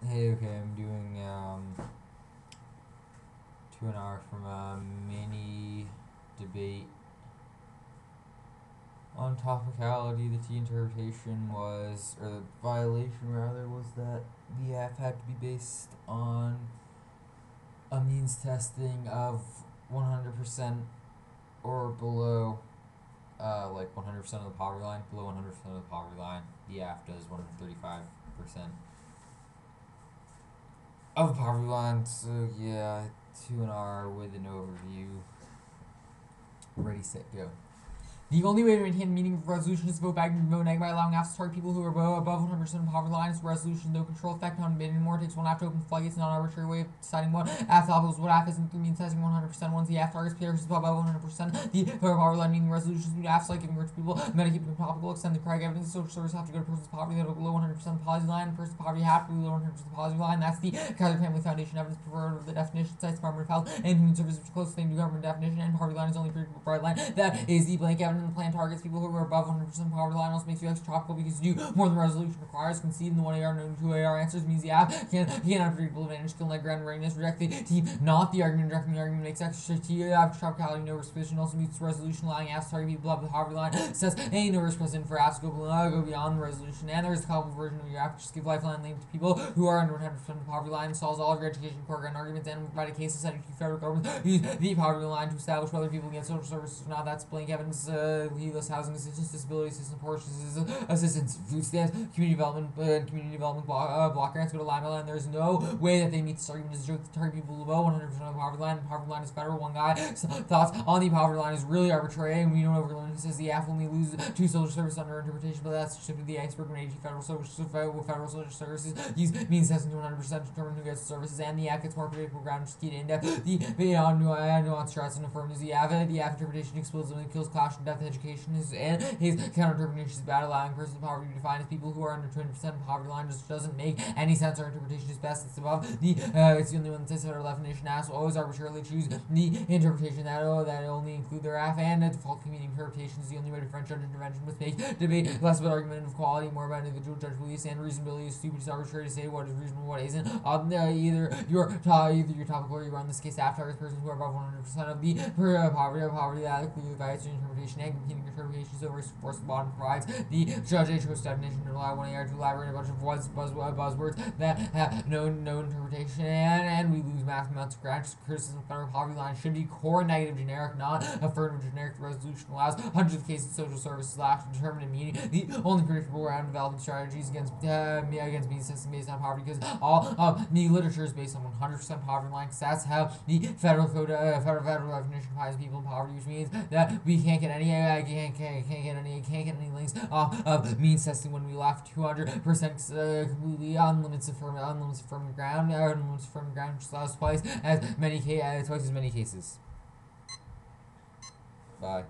Hey, okay, I'm doing 2 hours from a mini debate on topicality. The T interpretation was, or the violation rather, was that the app had to be based on a means testing of 100% or below, like 100% of the poverty line. Below 100% of the poverty line, the app does 135% of the poverty line. So yeah, 2 hour with an overview. Ready, set, go. The only way to maintain a meaningful resolution is to vote back and vote negative by allowing apps to target people who are above 100% of poverty line. This resolution no control effect on bid anymore. It takes one app to open floodgates, not an arbitrary way of deciding what app follows what app isn't means testing 100%. Once the app targets players above 100%, the poverty line meaning resolutions new apps like giving rich people Medicaid and topical extend the correct evidence. Social services have to go to person's poverty that are below 100% of the poverty line. Person's poverty have to be below 100% of the poverty line. That's the Kaiser Family Foundation evidence preferred of the definition. Cites Department of Health and Human Services, which close thing to government definition. And poverty line is only predictable bright line. That is the blank evidence. The plan targets people who are above 100% poverty line. Also makes you extra tropical because you do more than the resolution requires. Concede in the 1AR, no 2AR answers means the app can unpredictable advantage, skill like ground readiness, reject the team, not the argument, rejecting the argument makes extra T average tropicality, no risk position, also meets the resolution, allowing apps to target people above the poverty line. Says ain't no risk present for apps to go beyond the resolution, and there is a couple version of your app just give lifeline link to people who are under 100% of the poverty line, solves all of your education core ground arguments, and provide a case of setting federal government use the poverty line to establish whether people get social services or not. That's blank evidence, lists housing assistance, disability assistance, portions assistance, food stamps, community development block grants go to Lima Land. There's no way that they meet this argument as a joke to target people below 100% of the poverty line. The poverty line is federal. One guy's thoughts on the poverty line is really arbitrary, and we don't overlearn. He says the app only loses two social services under interpretation, but that's simply the iceberg when AG federal social services use means testing to 100% to determine who gets services, and the app gets more predictable ground just key to in-depth. The beyond nuance stress and affirms the app interpretation explodes when it kills clash and depth education is and his counter interpretation is bad, allowing persons of poverty to be defined as people who are under 20% of the poverty line just doesn't make any sense. Our interpretation is best. It's above the it's the only one that says our definition asks will always arbitrarily choose the interpretation that only include their app, and the default community interpretation is the only way to French judge intervention with make debate less about argument of quality, more about individual judge beliefs, and reasonability is stupid. It's arbitrary to say what is reasonable, what isn't. Either your topical or you run this case app targets persons who are above 100% of the poverty that clearly violates your interpretation, and competing interpretations over force the bottom provides the judge a choice definition to allow 1AR to elaborate a bunch of buzzwords that have no interpretation, and we lose massive amounts of ground. Criticism of federal poverty line should be core negative generic, not affirmative generic. The resolution allows hundreds of cases of social services left to determine a meaning. The only predictable round development strategies against means system based on poverty, because all of the literature is based on 100% poverty line, because that's how the federal code federal definition defines people in poverty, which means that we can't get any can't get any links off of means testing when we left 200% completely on limits of firm ground, which allows twice as many cases. Bye.